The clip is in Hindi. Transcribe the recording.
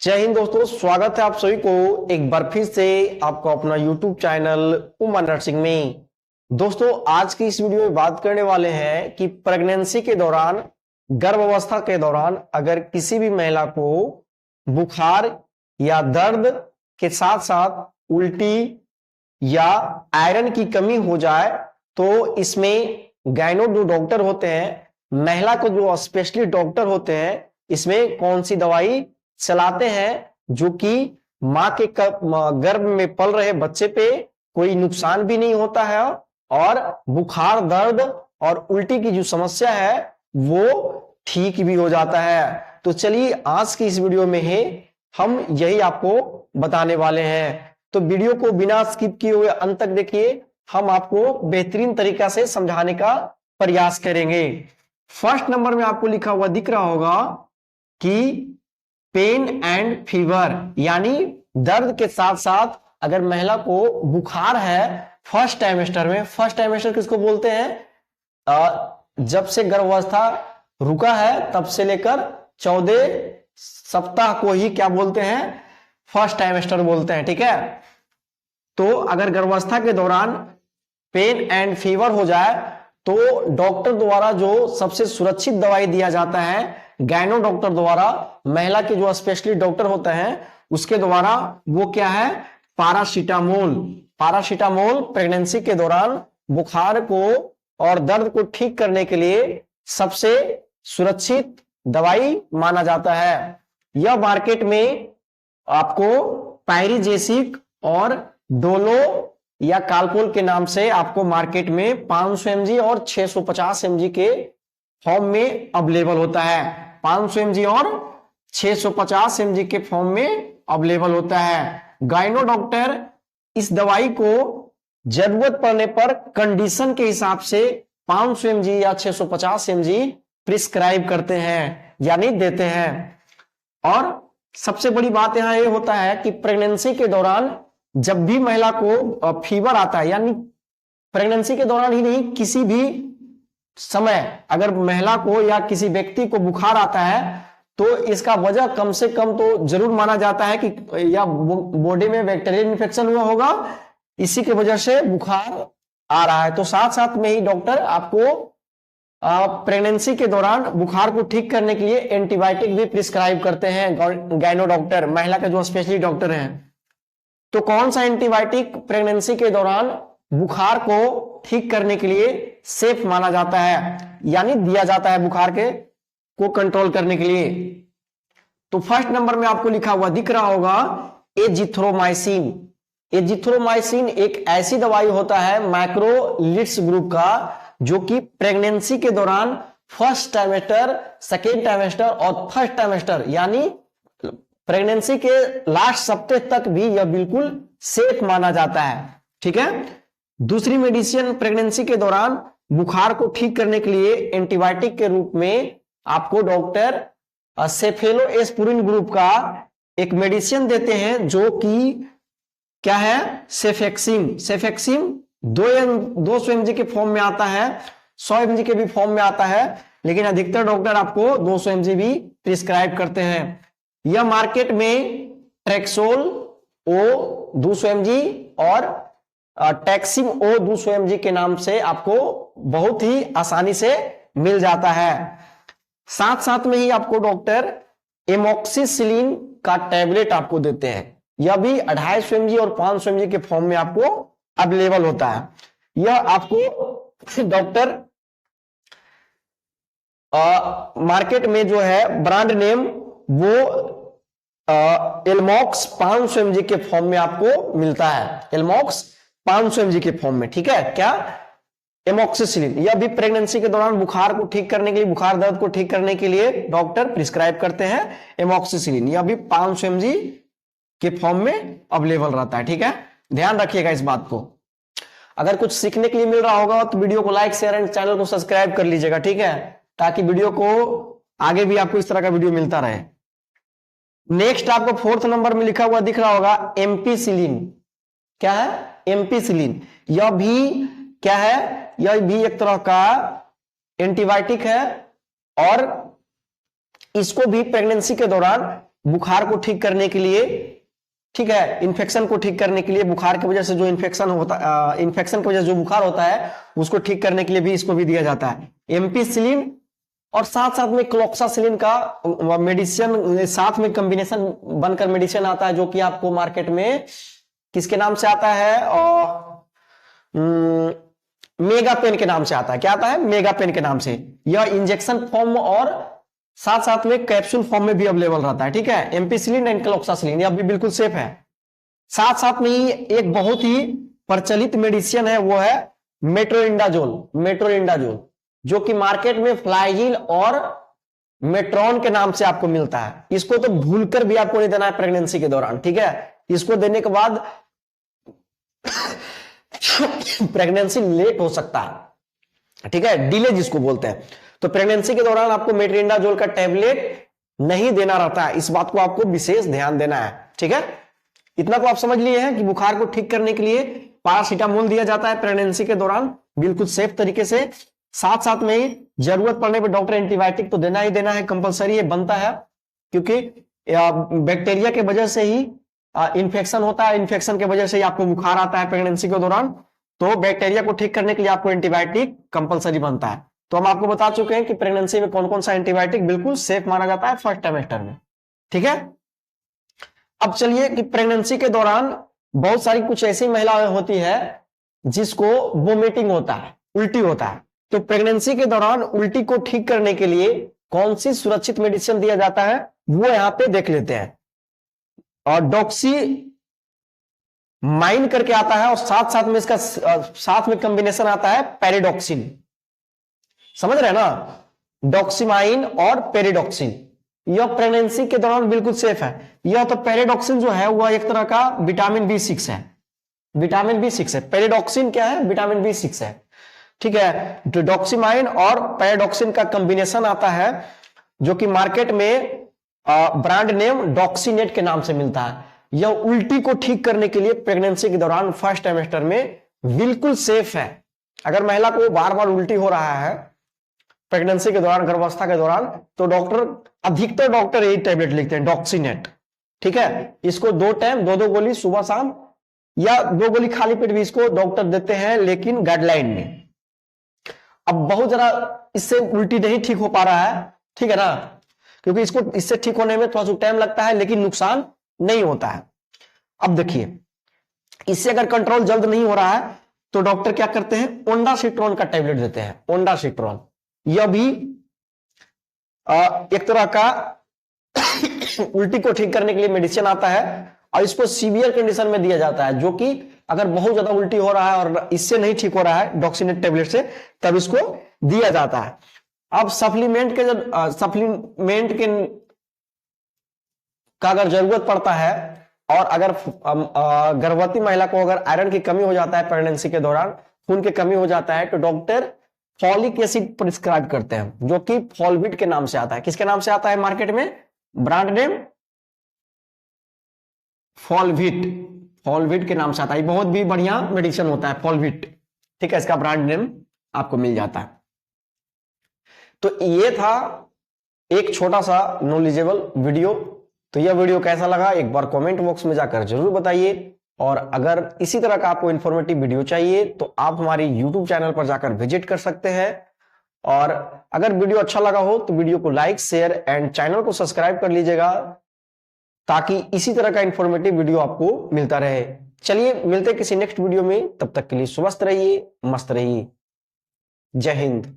जय हिंद दोस्तों, स्वागत है आप सभी को एक बार फिर से आपको अपना YouTube चैनल उमा नर्सिंग में। दोस्तों, आज की इस वीडियो में बात करने वाले हैं कि प्रेगनेंसी के दौरान, गर्भावस्था के दौरान अगर किसी भी महिला को बुखार या दर्द के साथ साथ उल्टी या आयरन की कमी हो जाए तो इसमें गायनो जो डॉक्टर होते हैं, महिला को जो स्पेशलिस्ट डॉक्टर होते हैं, इसमें कौन सी दवाई चलाते हैं जो कि मां के गर्भ में पल रहे बच्चे पे कोई नुकसान भी नहीं होता है और बुखार दर्द और उल्टी की जो समस्या है वो ठीक भी हो जाता है। तो चलिए आज की इस वीडियो में ही हम यही आपको बताने वाले हैं, तो वीडियो को बिना स्किप किए हुए अंत तक देखिए। हम आपको बेहतरीन तरीका से समझाने का प्रयास करेंगे। फर्स्ट नंबर में आपको लिखा हुआ दिख रहा होगा कि पेन एंड फीवर, यानी दर्द के साथ साथ अगर महिला को बुखार है फर्स्ट ट्राइमेस्टर में। फर्स्ट ट्राइमेस्टर किसको बोलते हैं? जब से गर्भावस्था रुका है तब से लेकर 14 सप्ताह को ही क्या बोलते हैं? फर्स्ट ट्राइमेस्टर बोलते हैं। ठीक है, तो अगर गर्भावस्था के दौरान पेन एंड फीवर हो जाए तो डॉक्टर द्वारा जो सबसे सुरक्षित दवाई दिया जाता है गायनो डॉक्टर द्वारा, महिला के जो स्पेशलिस्ट डॉक्टर होते हैं उसके द्वारा, वो क्या है? पैरासीटामोल। पैरासीटामोल प्रेगनेंसी के दौरान बुखार को और दर्द को ठीक करने के लिए सबसे सुरक्षित दवाई माना जाता है। यह मार्केट में आपको पायरिजेसिक और डोलो या कालपोल के नाम से आपको मार्केट में 500 mg और 650 mg के फॉर्म में अवेलेबल होता है। 500 mg और 650 mg के फॉर्म में अवेलेबल होता है। गायनो डॉक्टर इस दवाई को जरूरत पड़ने पर कंडीशन के हिसाब से 500 mg या 650 mg प्रिस्क्राइब करते हैं, यानी देते हैं। और सबसे बड़ी बात यहां यह होता है कि प्रेगनेंसी के दौरान जब भी महिला को फीवर आता है, यानी प्रेगनेंसी के दौरान ही नहीं, किसी भी समय अगर महिला को या किसी व्यक्ति को बुखार आता है तो इसका वजह कम से कम तो जरूर माना जाता है कि या बॉडी में बैक्टीरियल इन्फेक्शन हुआ होगा, इसी की वजह से बुखार आ रहा है। तो साथ साथ में ही डॉक्टर आपको प्रेगनेंसी के दौरान बुखार को ठीक करने के लिए एंटीबायोटिक भी प्रिस्क्राइब करते हैं गायनो डॉक्टर, महिला के जो स्पेशलिस्ट डॉक्टर हैं। तो कौन सा एंटीबायोटिक प्रेगनेंसी के दौरान बुखार को ठीक करने के लिए सेफ माना जाता है, यानी दिया जाता है बुखार के को कंट्रोल करने के लिए? तो फर्स्ट नंबर में आपको लिखा हुआ दिख रहा होगा एजिथ्रोमाइसिन। एजिथ्रोमाइसिन एक ऐसी दवाई होता है मैक्रोलिड्स ग्रुप का, जो कि प्रेगनेंसी के दौरान फर्स्ट ट्राइमेस्टर, सेकेंड ट्राइमेस्टर और थर्ड ट्राइमेस्टर, यानी प्रेगनेंसी के लास्ट सप्ताह तक भी यह बिल्कुल सेफ माना जाता है। ठीक है, दूसरी मेडिसिन प्रेगनेंसी के दौरान बुखार को ठीक करने के लिए एंटीबायोटिक के रूप में आपको डॉक्टर सेफेलोस्पुरिन ग्रुप का एक मेडिसिन देते हैं, जो कि क्या है? सेफेक्सिम। सेफेक्सिम 200 mg के फॉर्म में आता है, 100 mg के भी फॉर्म में आता है, लेकिन अधिकतर डॉक्टर आपको 200 mg भी प्रिस्क्राइब करते हैं। यह मार्केट में ट्रेक्सोल ओ 200 mg और टैक्सिम ओ 200 mg के नाम से आपको बहुत ही आसानी से मिल जाता है। साथ साथ में ही आपको डॉक्टर एमोक्सिसिलिन का टैबलेट आपको देते हैं, यह भी 250 mg और 500 mg के फॉर्म में आपको अवेलेबल होता है। यह आपको डॉक्टर मार्केट में जो है ब्रांड नेम वो एलमॉक्स 500 mg के फॉर्म में आपको मिलता है। एलमॉक्स 500 mg के फॉर्म में। ठीक है, क्या? एमोक्सिसिलिन। यह भी प्रेगनेंसी के दौरान बुखार को ठीक करने के लिए, बुखार दर्द को ठीक करने के लिए डॉक्टर प्रिस्क्राइब करते हैं एमोक्सिसिलिन। यह भी 500 mg के फॉर्म में अवेलेबल रहता है। ठीक है, ध्यान रखिएगा इस बात को। अगर कुछ सीखने के लिए मिल रहा होगा तो वीडियो को लाइक, शेयर एंड चैनल को सब्सक्राइब कर लीजिएगा। ठीक है, ताकि वीडियो को आगे भी आपको इस तरह का वीडियो मिलता रहे। नेक्स्ट आपको फोर्थ नंबर में लिखा हुआ दिख रहा होगा एम्पिसिलिन। क्या है? एम्पिसिलिन। यह भी क्या है? यह भी एक तरह का एंटीबायोटिक है और इसको भी प्रेगनेंसी के दौरान बुखार को ठीक करने के लिए, ठीक है, इन्फेक्शन को ठीक करने के लिए, बुखार की वजह से जो इन्फेक्शन होता, इन्फेक्शन की वजह से जो बुखार होता है उसको ठीक करने के लिए भी इसको भी दिया जाता है एम्पिसिलिन। और साथ साथ में क्लोक्सासिलिन का मेडिसिन साथ में कॉम्बिनेशन बनकर मेडिसिन आता है, जो कि आपको मार्केट में किसके नाम से आता है, और मेगा पेन के नाम से आता है। क्या आता है? मेगा पेन के नाम से। यह इंजेक्शन फॉर्म और साथ साथ में कैप्सूल फॉर्म में भी अवेलेबल रहता है, ठीक है। एम्पिसिलिन एंड क्लोक्सासिलिन यह भी बिल्कुल सेफ है। साथ साथ में ही एक बहुत ही प्रचलित मेडिसिन है, वो है मेट्रोइंडाजोल। मेट्रोइंडाजोल जो कि मार्केट में फ्लाइजिल और मेट्रॉन के नाम से आपको मिलता है। इसको तो भूलकर भी आपको नहीं देना है प्रेगनेंसी के दौरान, ठीक है। इसको देने के बाद प्रेगनेंसी लेट हो सकता है, ठीक है, डिले जिसको बोलते हैं। तो प्रेगनेंसी के दौरान आपको मेट्रोइंडाजोल का टैबलेट नहीं देना रहता है, इस बात को आपको विशेष ध्यान देना है, ठीक है। इतना तो आप समझ लिए हैं कि बुखार को ठीक करने के लिए पैरासीटामोल दिया जाता है प्रेगनेंसी के दौरान, बिल्कुल सेफ तरीके से। साथ साथ में ही जरूरत पड़ने पर डॉक्टर एंटीबायोटिक तो देना ही देना है, कंपलसरी ये बनता है, क्योंकि बैक्टीरिया के वजह से ही इन्फेक्शन होता है, इन्फेक्शन के वजह से ही आपको बुखार आता है प्रेगनेंसी के दौरान। तो बैक्टीरिया को ठीक करने के लिए आपको एंटीबायोटिक कंपलसरी बनता है। तो हम आपको बता चुके हैं कि प्रेगनेंसी में कौन कौन सा एंटीबायोटिक बिल्कुल सेफ माना जाता है फर्स्ट ट्राइमेस्टर में, ठीक है। अब चलिए कि प्रेगनेंसी के दौरान बहुत सारी कुछ ऐसी महिलाएं होती है जिसको वोमिटिंग होता है, उल्टी होता है। तो प्रेगनेंसी के दौरान उल्टी को ठीक करने के लिए कौन सी सुरक्षित मेडिसिन दिया जाता है वो यहां पे देख लेते हैं। और डॉक्सी माइन करके आता है, और साथ साथ में इसका साथ में कॉम्बिनेशन आता है पेरिडॉक्सिन। समझ रहे हैं ना, डॉक्सीमाइन और पेरिडॉक्सिन। यह प्रेगनेंसी के दौरान बिल्कुल सेफ है। यह तो पेरिडॉक्सिन जो है वह एक तरह का विटामिन B6 है, विटामिन B6 है। पेरिडॉक्सिन क्या है? विटामिन B6 है, ठीक है। तो डॉक्सीमाइन और पेरिडॉक्सिन का कॉम्बिनेशन आता है, जो कि मार्केट में ब्रांड नेम डॉक्सीनेट के नाम से मिलता है। यह उल्टी को ठीक करने के लिए प्रेगनेंसी के दौरान फर्स्ट ट्राइमेस्टर में बिल्कुल सेफ है। अगर महिला को बार बार उल्टी हो रहा है प्रेगनेंसी के दौरान, गर्भावस्था के दौरान, तो अधिकतर डॉक्टर यही टैबलेट लिखते हैं, डॉक्सीनेट, ठीक है। इसको 2 टाइम 2-2 गोली सुबह शाम, या 2 गोली खाली पेट भी इसको डॉक्टर देते हैं, लेकिन गाइडलाइन में। अब बहुत जरा इससे उल्टी नहीं ठीक हो पा रहा है, ठीक है ना, क्योंकि इसको इससे ठीक होने में थोड़ा सा टाइम लगता है, लेकिन नुकसान नहीं होता है। अब देखिए, इससे अगर कंट्रोल जल्द नहीं हो रहा है तो डॉक्टर क्या करते हैं, ओंडासिट्रोन का टैबलेट देते हैं। ओंडासिट्रोन यह भी एक तरह का उल्टी को ठीक करने के लिए मेडिसिन आता है, और इसको सीवियर कंडीशन में दिया जाता है, जो कि अगर बहुत ज्यादा उल्टी हो रहा है और इससे नहीं ठीक हो रहा है डॉक्सीनेट टैबलेट से, तब इसको दिया जाता है। अब सप्लीमेंट के का अगर जरूरत पड़ता है, और अगर गर्भवती महिला को अगर आयरन की कमी हो जाता है प्रेगनेंसी के दौरान, खून की कमी हो जाता है, तो डॉक्टर फॉलिक एसिड प्रिस्क्राइब करते हैं, जो कि फॉलविट के नाम से आता है। किसके नाम से आता है मार्केट में? ब्रांड नेम फॉलविट, फॉलविट के नाम से आता है। बहुत भी बढ़िया मेडिसिन होता है फॉलविट, ठीक है, इसका ब्रांड नेम आपको मिल जाता है। तो ये था एक छोटा सा नॉलेजेबल वीडियो। तो यह वीडियो कैसा लगा एक बार कमेंट बॉक्स में जाकर जरूर बताइए, और अगर इसी तरह का आपको इन्फॉर्मेटिव वीडियो चाहिए तो आप हमारी YouTube चैनल पर जाकर विजिट कर सकते हैं। और अगर वीडियो अच्छा लगा हो तो वीडियो को लाइक, शेयर एंड चैनल को सब्सक्राइब कर लीजिएगा, ताकि इसी तरह का इन्फॉर्मेटिव वीडियो आपको मिलता रहे। चलिए मिलते हैं किसी नेक्स्ट वीडियो में, तब तक के लिए स्वस्थ रहिए, मस्त रहिए। जय हिंद।